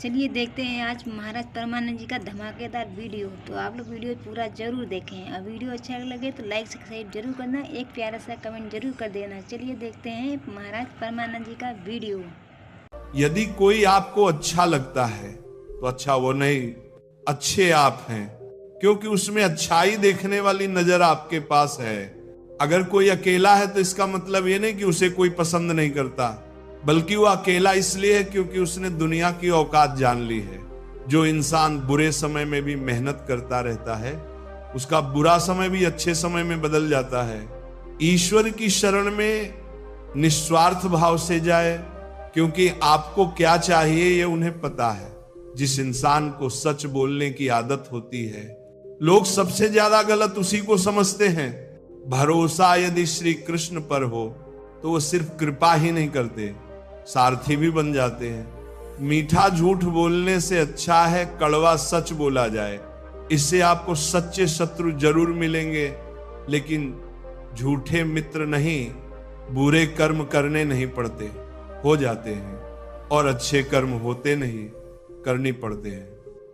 चलिए देखते हैं आज महाराज परमानंद जी का धमाकेदार वीडियो। तो आप लोग वीडियो पूरा जरूर देखें। और वीडियो अच्छा लगे तो लाइक सब्सक्राइब जरूर करना, एक प्यारा सा कमेंट जरूर कर देना। चलिए देखते हैं महाराज परमानंद जी का वीडियो। यदि कोई आपको अच्छा लगता है तो अच्छा वो नहीं, अच्छे आप हैं, क्योंकि उसमें अच्छाई देखने वाली नजर आपके पास है। अगर कोई अकेला है तो इसका मतलब ये नहीं कि उसे कोई पसंद नहीं करता, बल्कि वो अकेला इसलिए है क्योंकि उसने दुनिया की औकात जान ली है। जो इंसान बुरे समय में भी मेहनत करता रहता है, उसका बुरा समय भी अच्छे समय में बदल जाता है। ईश्वर की शरण में निस्वार्थ भाव से जाए, क्योंकि आपको क्या चाहिए ये उन्हें पता है। जिस इंसान को सच बोलने की आदत होती है, लोग सबसे ज्यादा गलत उसी को समझते हैं। भरोसा यदि श्री कृष्ण पर हो तो वो सिर्फ कृपा ही नहीं करते, सारथी भी बन जाते हैं। मीठा झूठ बोलने से अच्छा है कड़वा सच बोला जाए। इससे आपको सच्चे शत्रु जरूर मिलेंगे, लेकिन झूठे मित्र नहीं। बुरे कर्म करने नहीं पड़ते, हो जाते हैं, और अच्छे कर्म होते नहीं, करनी पड़ते हैं।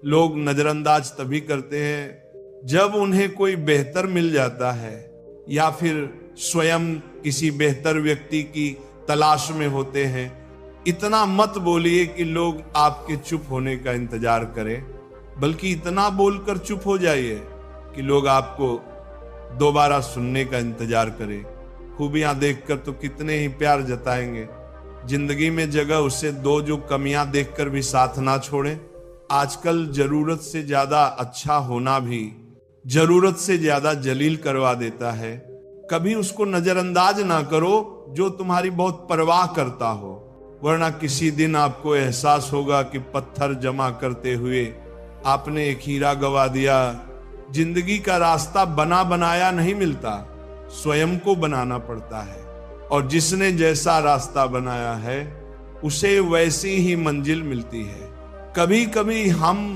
लोग नजरअंदाज तभी करते हैं जब उन्हें कोई बेहतर मिल जाता है, या फिर स्वयं किसी बेहतर व्यक्ति की तलाश में होते हैं। इतना मत बोलिए कि लोग आपके चुप होने का इंतजार करें, बल्कि इतना बोलकर चुप हो जाइए कि लोग आपको दोबारा सुनने का इंतजार करें। खूबियां देखकर तो कितने ही प्यार जताएंगे, जिंदगी में जगह उसे दो जो कमियां देखकर भी साथ ना छोड़े। आजकल जरूरत से ज्यादा अच्छा होना भी जरूरत से ज्यादा जलील करवा देता है। कभी उसको नजरअंदाज ना करो जो तुम्हारी बहुत परवाह करता हो, वरना किसी दिन आपको एहसास होगा कि पत्थर जमा करते हुए आपने एक हीरा गवा दिया। जिंदगी का रास्ता बना बनाया नहीं मिलता, स्वयं को बनाना पड़ता है। और जिसने जैसा रास्ता बनाया है उसे वैसी ही मंजिल मिलती है। कभी कभी हम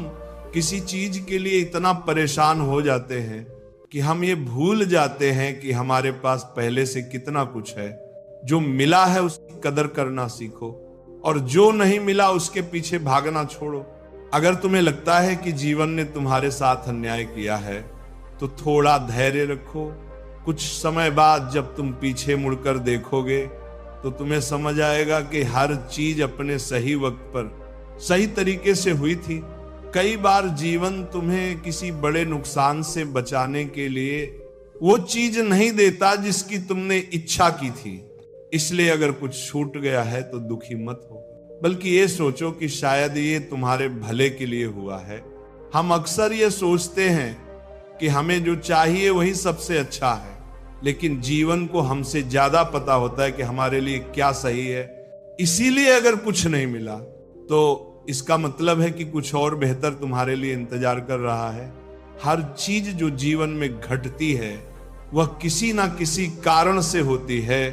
किसी चीज के लिए इतना परेशान हो जाते हैं कि हम ये भूल जाते हैं कि हमारे पास पहले से कितना कुछ है। जो मिला है उसकी कदर करना सीखो, और जो नहीं मिला उसके पीछे भागना छोड़ो। अगर तुम्हें लगता है कि जीवन ने तुम्हारे साथ अन्याय किया है तो थोड़ा धैर्य रखो। कुछ समय बाद जब तुम पीछे मुड़कर देखोगे तो तुम्हें समझ आएगा कि हर चीज अपने सही वक्त पर सही तरीके से हुई थी। कई बार जीवन तुम्हें किसी बड़े नुकसान से बचाने के लिए वो चीज नहीं देता जिसकी तुमने इच्छा की थी। इसलिए अगर कुछ छूट गया है तो दुखी मत हो, बल्कि ये सोचो कि शायद ये तुम्हारे भले के लिए हुआ है। हम अक्सर ये सोचते हैं कि हमें जो चाहिए वही सबसे अच्छा है, लेकिन जीवन को हमसे ज्यादा पता होता है कि हमारे लिए क्या सही है। इसीलिए अगर कुछ नहीं मिला तो इसका मतलब है कि कुछ और बेहतर तुम्हारे लिए इंतजार कर रहा है। हर चीज जो जीवन में घटती है वह किसी ना किसी कारण से होती है।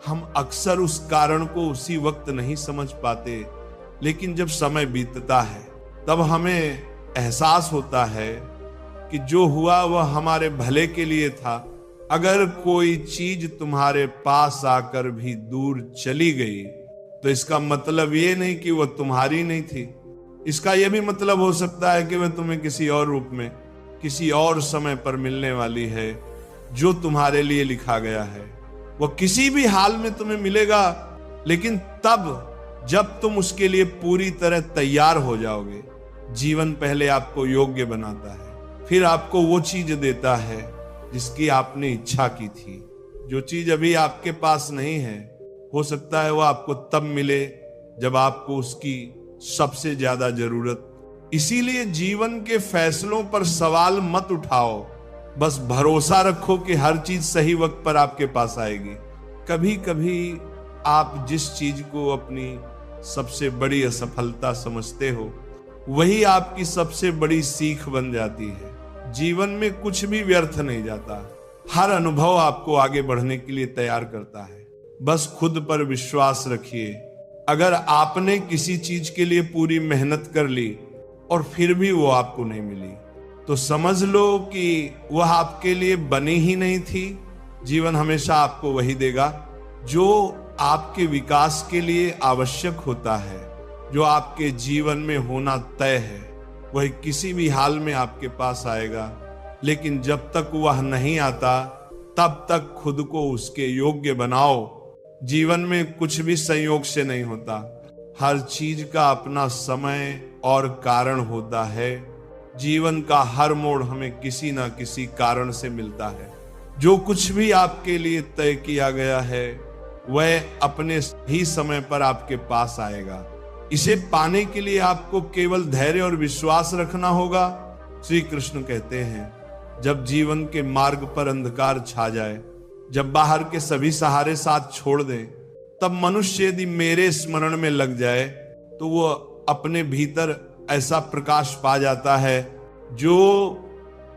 हम अक्सर उस कारण को उसी वक्त नहीं समझ पाते, लेकिन जब समय बीतता है तब हमें एहसास होता है कि जो हुआ वह हमारे भले के लिए था। अगर कोई चीज तुम्हारे पास आकर भी दूर चली गई तो इसका मतलब ये नहीं कि वह तुम्हारी नहीं थी। इसका यह भी मतलब हो सकता है कि वह तुम्हें किसी और रूप में किसी और समय पर मिलने वाली है। जो तुम्हारे लिए लिखा गया है वह किसी भी हाल में तुम्हें मिलेगा, लेकिन तब जब तुम उसके लिए पूरी तरह तैयार हो जाओगे। जीवन पहले आपको योग्य बनाता है, फिर आपको वो चीज देता है जिसकी आपने इच्छा की थी। जो चीज अभी आपके पास नहीं है, हो सकता है वो आपको तब मिले जब आपको उसकी सबसे ज्यादा जरूरत। इसीलिए जीवन के फैसलों पर सवाल मत उठाओ, बस भरोसा रखो कि हर चीज सही वक्त पर आपके पास आएगी। कभी कभी आप जिस चीज को अपनी सबसे बड़ी असफलता समझते हो वही आपकी सबसे बड़ी सीख बन जाती है। जीवन में कुछ भी व्यर्थ नहीं जाता, हर अनुभव आपको आगे बढ़ने के लिए तैयार करता है। बस खुद पर विश्वास रखिए। अगर आपने किसी चीज के लिए पूरी मेहनत कर ली और फिर भी वो आपको नहीं मिली, तो समझ लो कि वह आपके लिए बनी ही नहीं थी। जीवन हमेशा आपको वही देगा जो आपके विकास के लिए आवश्यक होता है। जो आपके जीवन में होना तय है वह किसी भी हाल में आपके पास आएगा, लेकिन जब तक वह नहीं आता तब तक खुद को उसके योग्य बनाओ। जीवन में कुछ भी संयोग से नहीं होता, हर चीज का अपना समय और कारण होता है। जीवन का हर मोड़ हमें किसी ना किसी कारण से मिलता है। जो कुछ भी आपके लिए तय किया गया है वह अपने ही समय पर आपके पास आएगा। इसे पाने के लिए आपको केवल धैर्य और विश्वास रखना होगा। श्री कृष्ण कहते हैं, जब जीवन के मार्ग पर अंधकार छा जाए, जब बाहर के सभी सहारे साथ छोड़ दें, तब मनुष्य यदि मेरे स्मरण में लग जाए तो वो अपने भीतर ऐसा प्रकाश पा जाता है जो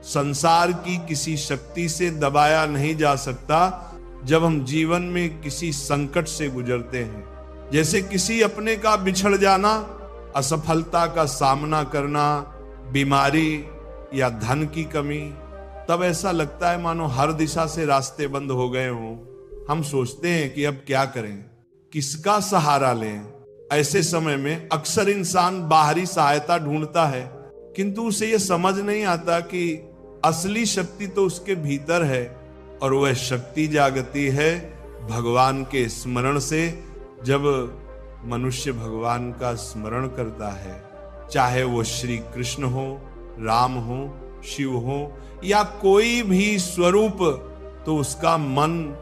संसार की किसी शक्ति से दबाया नहीं जा सकता। जब हम जीवन में किसी संकट से गुजरते हैं, जैसे किसी अपने का बिछड़ जाना, असफलता का सामना करना, बीमारी या धन की कमी, तब ऐसा लगता है मानो हर दिशा से रास्ते बंद हो गए हों। हम सोचते हैं कि अब क्या करें, किसका सहारा लें। ऐसे समय में अक्सर इंसान बाहरी सहायता ढूंढता है, किंतु उसे यह समझ नहीं आता कि असली शक्ति तो उसके भीतर है, और वह शक्ति जागती है भगवान के स्मरण से। जब मनुष्य भगवान का स्मरण करता है, चाहे वो श्री कृष्ण हो, राम हो, शिव हो या कोई भी स्वरूप, तो उसका मन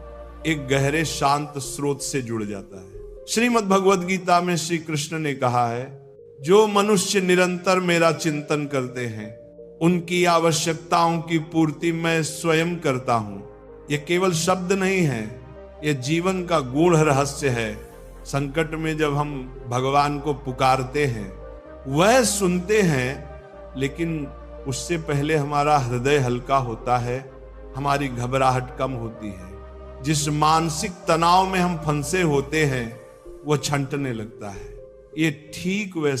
एक गहरे शांत स्रोत से जुड़ जाता है। श्रीमद् भगवद गीता में श्री कृष्ण ने कहा है, जो मनुष्य निरंतर मेरा चिंतन करते हैं उनकी आवश्यकताओं की पूर्ति मैं स्वयं करता हूं। यह केवल शब्द नहीं है, यह जीवन का गूढ़ रहस्य है। संकट में जब हम भगवान को पुकारते हैं, वह सुनते हैं, लेकिन उससे पहले हमारा हृदय हल्का होता है, हमारी घबराहट कम होती है। जिस मानसिक तनाव में हम फंसे होते हैं वो छंटने लगता है। ये ठीक वैसे